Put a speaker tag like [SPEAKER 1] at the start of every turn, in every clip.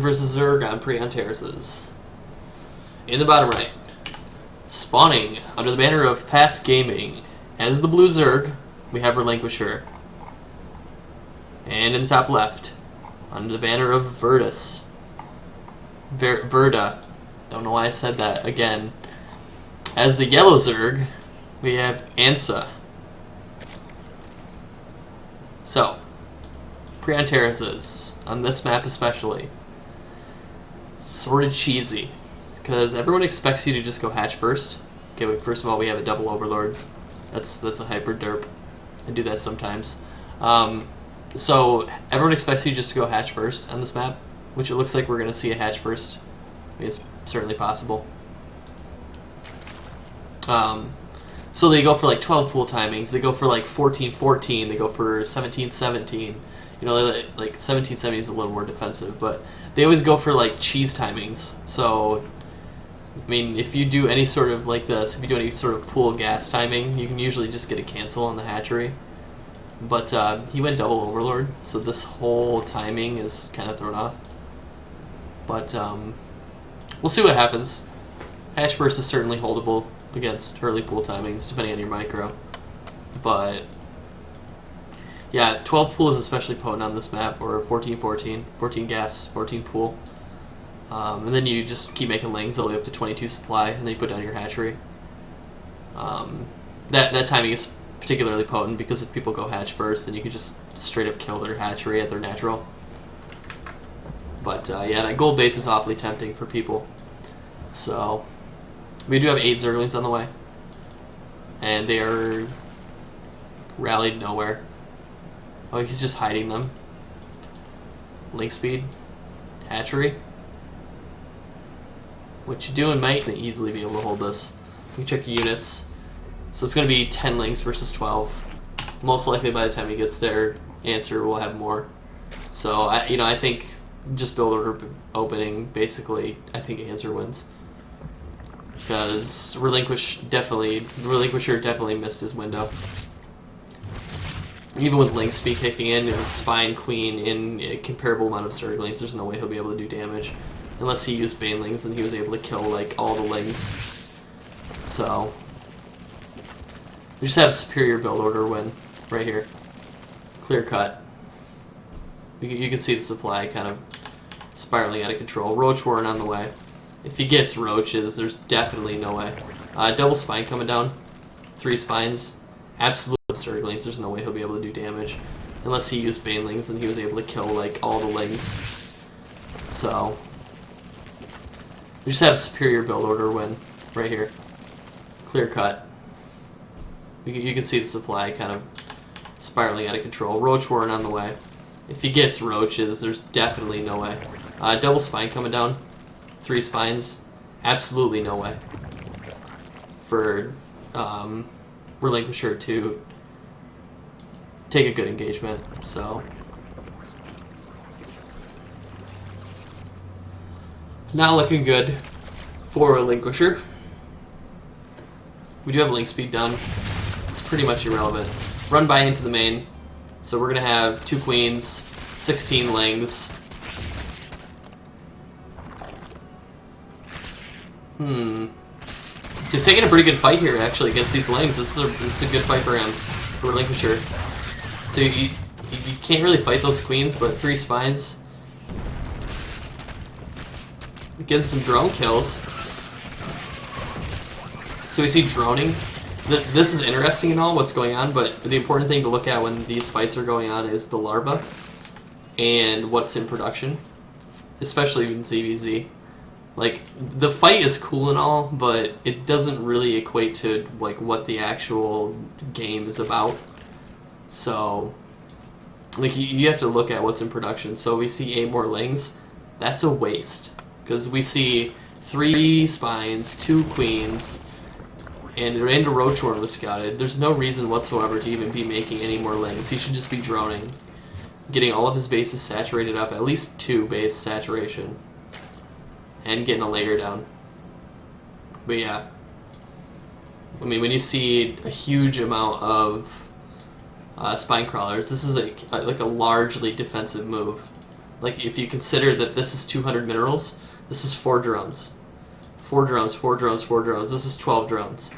[SPEAKER 1] versus Zerg on Prion Terraces. In the bottom right, spawning under the banner of PasT Gaming as the blue Zerg, we have Relinquisher. And in the top left, under the banner of VerD, don't know why I said that again. As the yellow Zerg, we have Answa. So, Prion Terraces, on this map especially, sort of cheesy, because everyone expects you to just go hatch first. Okay, wait, first of all, we have a double Overlord. That's a hyper derp. I do that sometimes. So everyone expects you just to go hatch first on this map, which it looks like we're going to see a hatch first. I mean, it's certainly possible. So they go for like 12 pool timings, they go for like 14-14, they go for 17-17. You know, like 17-17 is a little more defensive, but they always go for like cheese timings. So, I mean, if you do any sort of like this, if you do any sort of pool gas timing, you can usually just get a cancel on the hatchery. But he went double Overlord, so this whole timing is kind of thrown off. But we'll see what happens. Hatch first is certainly holdable against early pool timings, depending on your micro. But yeah, 12 pool is especially potent on this map, or 14-14, 14 gas, 14 pool. And then you just keep making lings all the way up to 22 supply, and then you put down your hatchery. That timing is particularly potent because if people go hatch first, then you can just straight up kill their hatchery at their natural. But yeah, that gold base is awfully tempting for people. So we do have 8 Zerglings on the way, and they are rallied nowhere. Oh, he's just hiding them. Link speed, hatchery. What you doing, mate? Gonna easily be able to hold this. You check your units. So it's going to be 10 links versus 12. Most likely by the time he gets there, Answer will have more. So I think just build order opening, basically, I think Answer wins. Because Relinquisher definitely missed his window. Even with link speed kicking in, with Spine Queen in a comparable amount of Zerglings, there's no way he'll be able to do damage. Unless he used Banelings and he was able to kill like all the lings. So we just have superior build order win right here. Clear cut. You can see the supply kind of spiraling out of control. Roach Warren on the way. If he gets roaches, there's definitely no way. Double spine coming down. 3 spines. Absolute Zerglings. There's no way he'll be able to do damage. Unless he used Banelings and he was able to kill like all the lings. So we just have superior build order win right here. Clear cut. You can see the supply kind of spiraling out of control. Roach Warren on the way. If he gets roaches, there's definitely no way. Double spine coming down. 3 spines. Absolutely no way for Relinquisher to take a good engagement. So not looking good for Relinquisher. We do have link speed done. It's pretty much irrelevant. Run by into the main. So we're going to have 2 queens, 16 lings. So he's taking a pretty good fight here, actually, against these lings. This is a good fight for him, for Relinquisher. So you can't really fight those queens, but 3 spines. Getting some drone kills. So we see droning. This is interesting and all, what's going on, but the important thing to look at when these fights are going on is the larva and what's in production, especially in ZVZ. Like, the fight is cool and all, but it doesn't really equate to like what the actual game is about. So, like, you have to look at what's in production. So we see 8 more lings. That's a waste, because we see 3 spines, 2 queens, and Randa Roachworm was scouted. There's no reason whatsoever to even be making any more lings. He should just be droning, getting all of his bases saturated up, at least 2 base saturation, and getting a layer down. But yeah, I mean, when you see a huge amount of spine crawlers, this is like a largely defensive move. Like, if you consider that this is 200 minerals, this is 4 drones. 4 drones, 4 drones, 4 drones. This is 12 drones.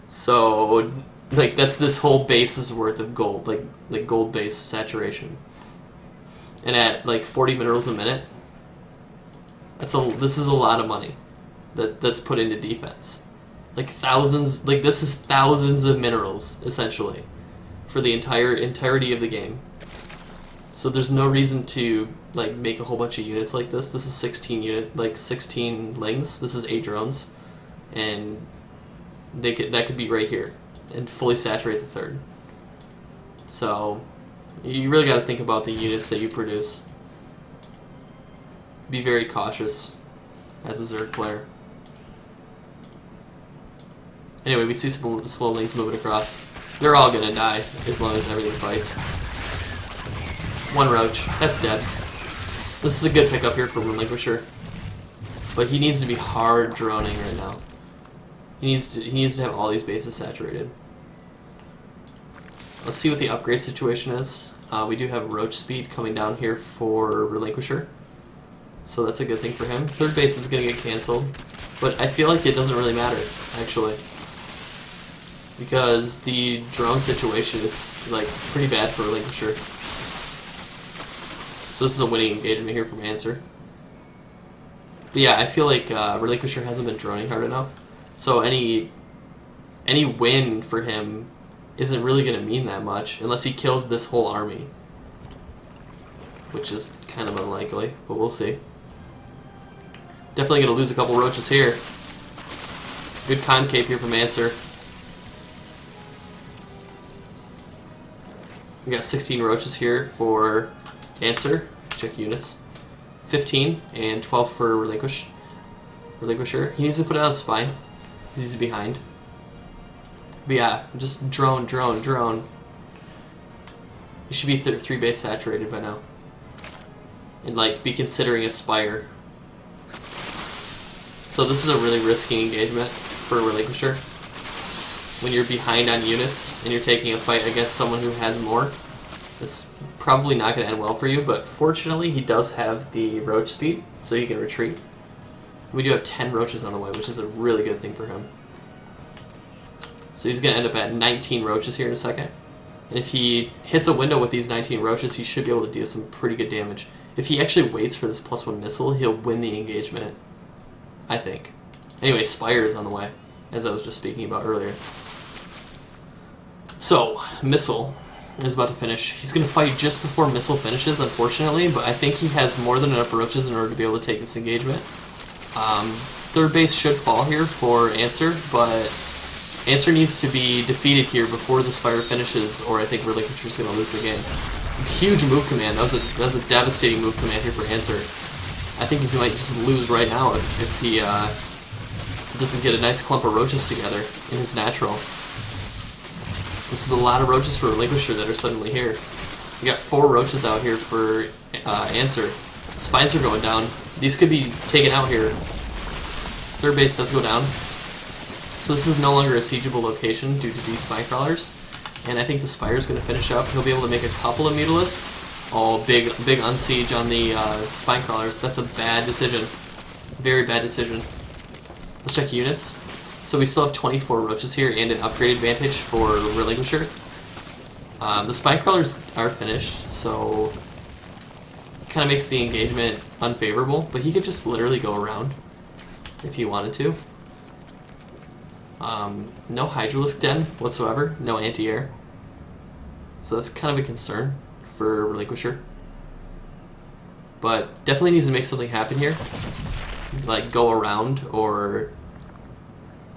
[SPEAKER 1] So, like, that's this whole base's worth of gold, like gold base saturation. And at like 40 minerals a minute, this is a lot of money that's put into defense. Like thousands, like this is thousands of minerals essentially for the entirety of the game. So there's no reason to like make a whole bunch of units like this. This is 16 lings. This is 8 drones, and that could be right here and fully saturate the third. So you really got to think about the units that you produce. Be very cautious as a Zerg player. Anyway, we see some slow lings moving across. They're all gonna die as long as everything fights. 1 roach. That's dead. This is a good pickup here for Relinquisher. But he needs to be hard droning right now. He needs to have all these bases saturated. Let's see what the upgrade situation is. We do have roach speed coming down here for Relinquisher. So that's a good thing for him. Third base is going to get cancelled. But I feel like it doesn't really matter, actually. Because the drone situation is like pretty bad for Relinquisher. So this is a winning engagement here from Answer. But yeah, I feel like Relinquisher hasn't been droning hard enough. So any win for him isn't really going to mean that much unless he kills this whole army. Which is kind of unlikely, but we'll see. Definitely going to lose a couple roaches here. Good concave here from Answer. We got 16 roaches here for Answer. Check units. 15 and 12 for Relinquisher. He needs to put out a spine. He's behind. But yeah, just drone. He should be 3 base saturated by now. And like be considering a spire. So this is a really risky engagement for Relinquisher. When you're behind on units and you're taking a fight against someone who has more, it's probably not going to end well for you, but fortunately he does have the roach speed, so he can retreat. We do have 10 roaches on the way, which is a really good thing for him. So he's going to end up at 19 roaches here in a second. And if he hits a window with these 19 roaches, he should be able to deal some pretty good damage. If he actually waits for this +1 missile, he'll win the engagement, I think. Anyway, Spire is on the way, as I was just speaking about earlier. So, Missile is about to finish. He's going to fight just before Missile finishes, unfortunately, but I think he has more than enough roaches in order to be able to take this engagement. Third base should fall here for Answer, but Answer needs to be defeated here before the Spire finishes, or I think Relinquisher is going to lose the game. Huge move command. That was a devastating move command here for Answer. I think he might just lose right now if he doesn't get a nice clump of roaches together in his natural. This is a lot of roaches for Relinquisher that are suddenly here. We got 4 roaches out here for Answer. Spines are going down. These could be taken out here. Third base does go down. So this is no longer a siegeable location due to these spine crawlers. And I think the Spire is going to finish up. He'll be able to make a couple of Mutalisks. Oh, big unsiege on the spine crawlers. That's a bad decision. Very bad decision. Let's check units. So we still have 24 roaches here and an upgrade advantage for Relinquisher. The spine crawlers are finished, so kind of makes the engagement unfavorable, but he could just literally go around if he wanted to. No Hydralisk Den whatsoever, no anti-air. So that's kind of a concern for Relinquisher. But definitely needs to make something happen here. Like go around or...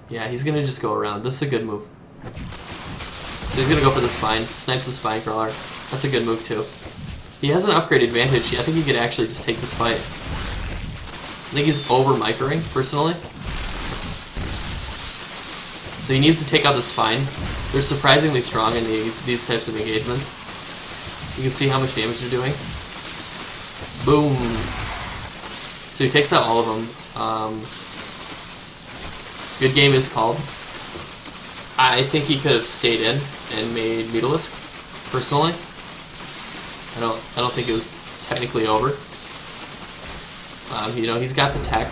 [SPEAKER 1] Yeah, he's going to just go around. This is a good move. So he's going to go for the spine. Snipes the spine crawler. That's a good move too. He has an upgrade advantage. I think he could actually just take this fight. I think he's over-microing, personally. So he needs to take out the spine. They're surprisingly strong in these types of engagements. You can see how much damage they're doing. Boom! So he takes out all of them. Good game is called. I think he could have stayed in and made Mutalisk, personally. I don't think it was technically over. You know, he's got the tech,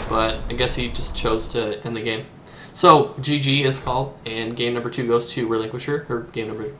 [SPEAKER 1] but I guess he just chose to end the game. So GG is called, and game number 2 goes to Relinquisher, or game number